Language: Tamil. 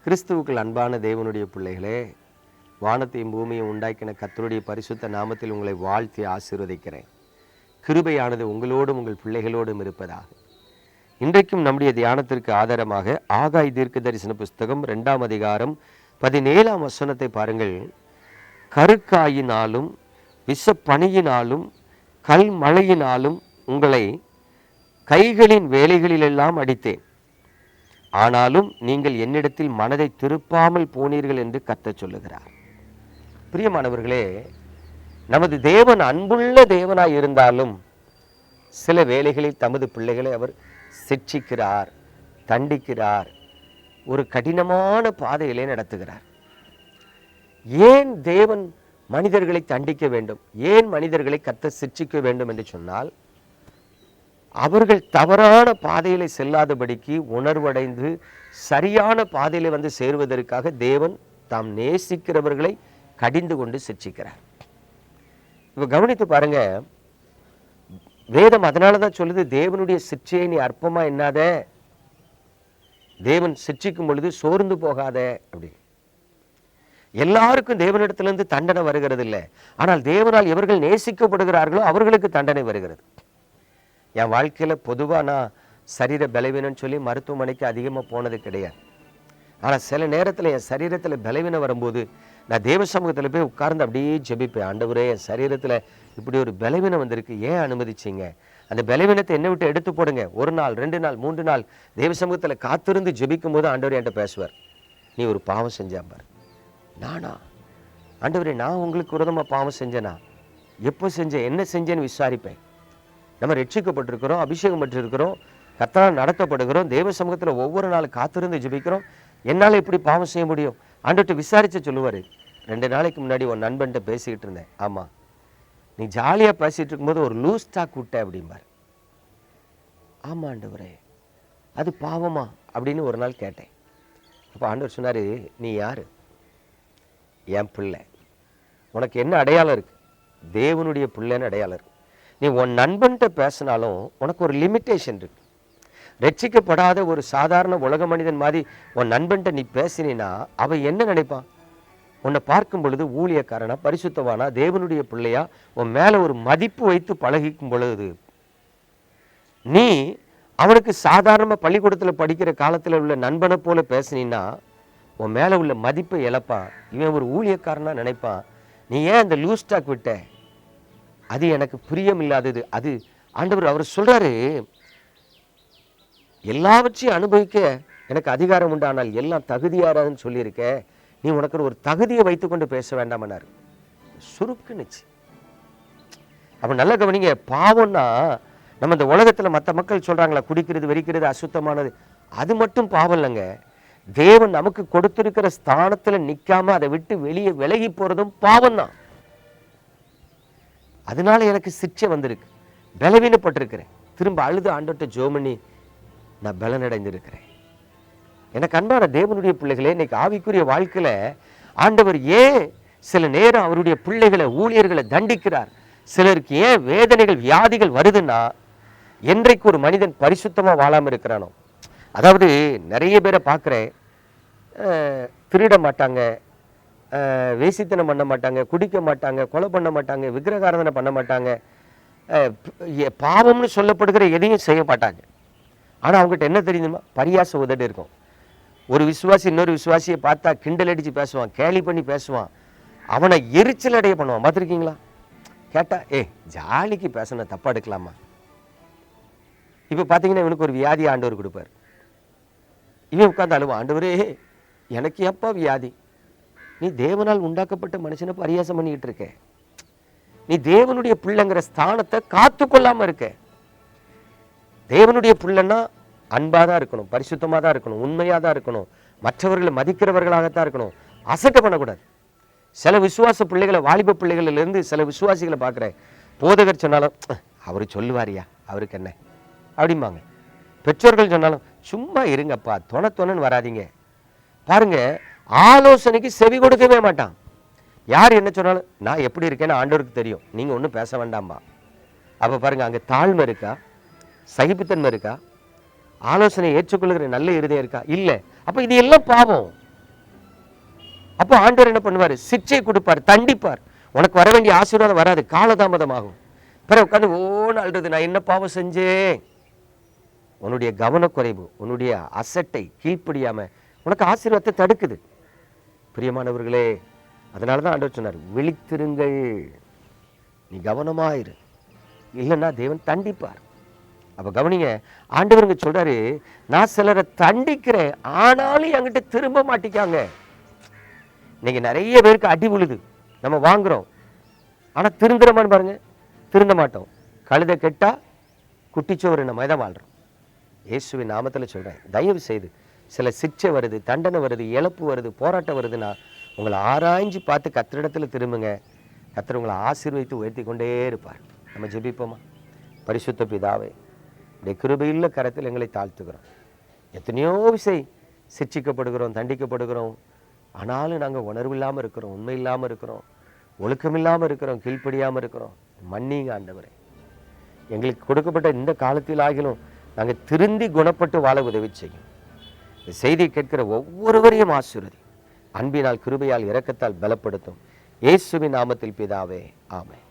கிறிஸ்துவுக்குள் அன்பான தேவனுடைய பிள்ளைகளே, வானத்தையும் பூமியும் உண்டாக்கின கர்த்தருடைய பரிசுத்த நாமத்தில் உங்களை வாழ்த்தி ஆசீர்வதிக்கிறேன். கிருபையானது உங்களோடும் உங்கள் பிள்ளைகளோடும் இருப்பதாக. இன்றைக்கும் நம்முடைய தியானத்திற்கு ஆதாரமாக ஆகாய் தீர்க்க தரிசன புஸ்தகம் 2ஆம் அதிகாரம் 17ஆம் வசனத்தை பாருங்கள். கருக்காயினாலும் விஷப்பனியினாலும் கல் மழையினாலும் உங்களை கைகளின் வேலைகளிலெல்லாம் அடித்தேன், ஆனாலும் நீங்கள் என்னிடத்தில் மனதை திருப்பாமல் போனீர்கள் என்று கர்த்தர் சொல்லுகிறார். பிரியமானவர்களே, நமது தேவன் அன்புள்ள தேவனாய் இருந்தாலும் சில வேளைகளில் தமது பிள்ளைகளை அவர் சிட்சிக்கிறார், தண்டிக்கிறார், ஒரு கடினமான பாதையிலே நடத்துகிறார். ஏன் தேவன் மனிதர்களை தண்டிக்க வேண்டும், ஏன் மனிதர்களை கர்த்தர் சிட்சிக்க வேண்டும் என்று சொன்னால், அவர்கள் தவறான பாதையிலே செல்லாதபடிக்கு உணர்வடைந்து சரியான பாதையிலே வந்து சேருவதற்காக தேவன் தாம் நேசிக்கிறவர்களை கடிந்து கொண்டு சிட்சிக்கிறார். இப்போ கவனித்து பாருங்க, வேதம் அதனால தான் சொல்லுது, தேவனுடைய சிட்சையை நீ அற்பமா எண்ணாத, தேவன் சிட்சிக்கும் பொழுது சோர்ந்து போகாத அப்படி. எல்லாருக்கும் தேவனிடத்திலிருந்து தண்டனை வருகிறது இல்லை, ஆனால் தேவனால் எவர்கள் நேசிக்கப்படுகிறார்களோ அவர்களுக்கு தண்டனை வருகிறது. என் வாழ்க்கையில் பொதுவாக நான் சரீர பலவீனம்னு சொல்லி மருத்துவமனைக்கு அதிகமாக போனது கிடையாது. ஆனால் சில நேரத்தில் என் சரீரத்தில் பலவீனம் வரும்போது நான் தேவ சமூகத்தில் போய் உட்கார்ந்து அப்படியே ஜெபிப்பேன். ஆண்டவரே, என் சரீரத்தில் இப்படி ஒரு பலவீனம் வந்திருக்கு, ஏன் அனுமதிச்சிங்க? அந்த பலவீனத்தை என்னை விட்டு எடுத்து போடுங்க. 1 நாள் 2 நாள் 3 நாள் தேவ சமூகத்தில் காத்திருந்து ஜெபிக்கும் போது ஆண்டவர் என்கிட்ட பேசுவார். நீ ஒரு பாவம் செஞ்சாம்பார். நானா? ஆண்டவரே, நான் உங்களுக்கு விரோதமாக பாவம் செஞ்சேனா? எப்போ செஞ்சேன், என்ன செஞ்சேன்னு விசாரிப்பேன். நம்ம ரட்சிக்கப்பட்டிருக்கிறோம், அபிஷேகம் பெற்றிருக்கிறோம், கர்த்தரால் நடத்தப்படுகிறோம், தேவ சமூகத்தில் ஒவ்வொரு நாள் காத்திருந்து ஜெபிக்கிறோம். என்னால் எப்படி பாவம் செய்ய முடியும்? ஆண்டவர்கிட்ட விசாரிச்சு சொல்லுவார். 2 நாளைக்கு முன்னாடி உன் நண்பன்கிட்ட பேசிக்கிட்டு இருந்தேன். ஆமாம், நீ ஜாலியாக பேசிகிட்டு இருக்கும்போது ஒரு லூஸ் டாக் விட்ட அப்படிம்பார். ஆமாம் ஆண்டவரே, அது பாவமா அப்படின்னு ஒரு நாள் கேட்டேன். அப்போ ஆண்டவர் சொன்னார், நீ யார்? என் பிள்ளை. உனக்கு என்ன அடையாளம் இருக்குது? தேவனுடைய பிள்ளைன்னு அடையாளம் இருக்குது. நீ உன் நண்பன்கிட்ட பேசினாலும் உனக்கு ஒரு லிமிட்டேஷன் இருக்கு. ரட்சிக்கப்படாத ஒரு சாதாரண உலக மனிதன் மாதிரி உன் நண்பன்கிட்ட நீ பேசினா அவன் என்ன நினைப்பான்? உன்னை பார்க்கும் பொழுது ஊழியக்காரனா, பரிசுத்தவானா, தேவனுடைய பிள்ளையா, உன் மேலே ஒரு மதிப்பு வைத்து பழகிக்கும் பொழுது நீ அவனுக்கு சாதாரணமாக பள்ளிக்கூடத்தில் படிக்கிற காலத்தில் உள்ள நண்பனை போல பேசினா உன் மேலே உள்ள மதிப்பை இழப்பான். இவன் ஒரு ஊழியக்காரனா நினைப்பான். நீ ஏன் அந்த லூஸ் டாக் விட்ட? அது எனக்கு பிரியம் இல்லாதது. அது ஆண்டவர் அவர் சொல்றாரு, எல்லாவற்றையும் அனுபவிக்க எனக்கு அதிகாரம் உண்டு, ஆனால் எல்லாம் தகுதியாராதுன்னு சொல்லியிருக்க. நீ உனக்கு ஒரு தகுதியை வைத்துக்கொண்டு பேச வேண்டாமன்னாரு. சுருக்குனுச்சு. அப்ப நல்ல கவனிங்க, பாவம்னா நம்ம இந்த உலகத்துல மற்ற மக்கள் சொல்றாங்களா, குடிக்கிறது, வெறிக்கிறது, அசுத்தமானது, அது மட்டும் பாவம் இல்லைங்க. தேவன் நமக்கு கொடுத்திருக்கிற ஸ்தானத்துல நிக்காம அதை விட்டு வெளியே விலகி போறதும் பாவம் தான். அதனால எனக்கு சிக்ஷை வந்திருக்கு, பலவீனப்பட்டிருக்கிறேன். திரும்ப அழுது ஆண்டவர்கிட்ட ஜெபம் பண்ணி நான் பலனடைந்திருக்கிறேன். எனக்கு அன்பான தேவனுடைய பிள்ளைகளே, இன்னைக்கு ஆவிக்குரிய வாழ்க்கையில ஆண்டவர் ஏன் சில நேரம் அவருடைய பிள்ளைகளை, ஊழியர்களை தண்டிக்கிறார்? சிலருக்கு ஏன் வேதனைகள், வியாதிகள் வருதுன்னா, என்றைக்கு ஒரு மனிதன் பரிசுத்தமா வாழாம இருக்கிறானோ. அதாவது நிறைய பேரை பார்க்குறேன், திருட மாட்டாங்க, வேசித்தனம் பண்ண மாட்டாங்க, குடிக்க மாட்டாங்க, கொலை பண்ண மாட்டாங்க, விக்கிரகாராதனை பண்ண மாட்டாங்க, பாவம்னு சொல்லப்படுகிற எதையும் செய்ய மாட்டாங்க. ஆனால் அவங்ககிட்ட என்ன தெரியுமா? பரியாச உதடு இருக்கும். ஒரு விசுவாசி இன்னொரு விசுவாசியை பார்த்தா கிண்டல் அடித்து பேசுவான், கேலி பண்ணி பேசுவான், அவனை எரிச்சல் அடைய பண்ணுவான். பார்த்துருக்கீங்களா? கேட்டா, ஜாலிக்கு பேசணும், தப்பா எடுக்கலாமா? இப்போ பார்த்தீங்கன்னா இவனுக்கு ஒரு வியாதி ஆண்டவர் கொடுப்பார். இவன் உட்காந்து அழுவான், ஆண்டவரே எனக்கு எப்பா வியாதி? நீ தேவனால் உண்டாக்கப்பட்ட மனுஷனை பரியாசம் பண்ணிக்கிட்டு இருக்க. நீ தேவனுடைய பிள்ளைங்கிற ஸ்தானத்தை காத்து கொள்ளாம இருக்க. தேவனுடைய பிள்ளைன்னா அன்பாதான் இருக்கணும், பரிசுத்தமாக தான் இருக்கணும், உண்மையாக தான் இருக்கணும், மற்றவர்களை மதிக்கிறவர்களாகத்தான் இருக்கணும், அசட்டை பண்ணக்கூடாது. சில விசுவாச பிள்ளைகளை, வாலிப பிள்ளைகளிலிருந்து சில விசுவாசிகளை பார்க்குறேன், போதகர் சொன்னாலும் அவர் சொல்லுவாரியா, அவருக்கு என்ன அப்படிம்பாங்க. பெற்றோர்கள் சொன்னாலும் சும்மா இருங்கப்பா, தொணன்னு வராதிங்க. பாருங்க, ஆலோசனைக்கு செவி கொடுக்கவே மாட்டான். யார் என்ன சொன்னாலும் நான் எப்படி இருக்கேன்னு ஆண்டவருக்கு தெரியும், நீங்க ஒன்றும் பேச வேண்டாம்பா. அப்ப பாருங்க, அங்க தாழ்மை இருக்கா, சகிப்புத்தன்மை இருக்கா, ஆலோசனை ஏற்றுக்கொள்ளுகிற நல்ல இருதயம் இருக்கா? இல்லை. அப்ப இது எல்லாம் பாவம். அப்போ ஆண்டவர் என்ன பண்ணுவார்? சிக்ஷை கொடுப்பார், தண்டிப்பார். உனக்கு வர வேண்டிய ஆசீர்வாதம் வராது, காலதாமதமாகும். பிறகு உட்காந்து ஓன்னு அழுறது, நான் என்ன பாவம் செஞ்சேன்? உன்னுடைய கவனக்குறைவு, உன்னுடைய அசட்டை கீழ்ப்படியாம உனக்கு ஆசீர்வாதத்தை தடுக்குது. பிரியமானவர்களே, அதனால தான் ஆண்டவர் சொன்னார், விழித்திருங்கள், நீ கவனமாயிரு, இல்லைன்னா தேவன் தண்டிப்பார். அப்ப கவனிங்க, ஆண்டவருங்க சொல்றாரு, நான் சிலரை தண்டிக்கிறேன், ஆனாலும் என்கிட்ட திரும்ப மாட்டிக்காங்க. இன்னைக்கு நிறைய பேருக்கு அடி விழுது, நம்ம வாங்குறோம், ஆனா திருந்துறமான்னு பாருங்க, திருந்த மாட்டோம். கழுதை கெட்டா குட்டிச்சோறு நம்ம தான் வாழ்றோம். இயேசுவின் நாமத்தில் சொல்றேன், தயவு செய்து சில சிக்ஷை வருது, தண்டனை வருது, இழப்பு வருது, போராட்டம் வருதுன்னா உங்களை ஆராய்ஞ்சு பார்த்து கர்த்தரிடத்துல திரும்புங்க. கர்த்தர் உங்களை ஆசீர்வதித்து உயர்த்தி கொண்டே இருப்பார். நம்ம ஜெபிப்போமா? பரிசுத்த பிதாவே, இந்த கிருபையுள்ள கரத்தில் எங்களை தாழ்த்துக்கிறோம். எத்தனையோ விஷயம் சிட்சிக்கப்படுகிறோம், தண்டிக்கப்படுகிறோம், ஆனாலும் நாங்கள் உணர்வு இல்லாமல் இருக்கிறோம், உண்மை இல்லாமல் இருக்கிறோம், ஒழுக்கம் இல்லாமல் இருக்கிறோம், கீழ்ப்படியாமல் இருக்கிறோம். மன்னிங்க ஆண்டவரே. எங்களுக்கு கொடுக்கப்பட்ட இந்த காலத்தில் ஆகிலும் நாங்கள் திருந்தி குணப்பட்டு வாழ உதவி செய்யும். இந்த செய்தியை கேட்கிற ஒவ்வொருவரையும் ஆசீர்வதி, அன்பினால், கிருபையால், இரக்கத்தால் பலப்படுத்தும். இயேசுவின் நாமத்தில் பிதாவே, ஆமென்.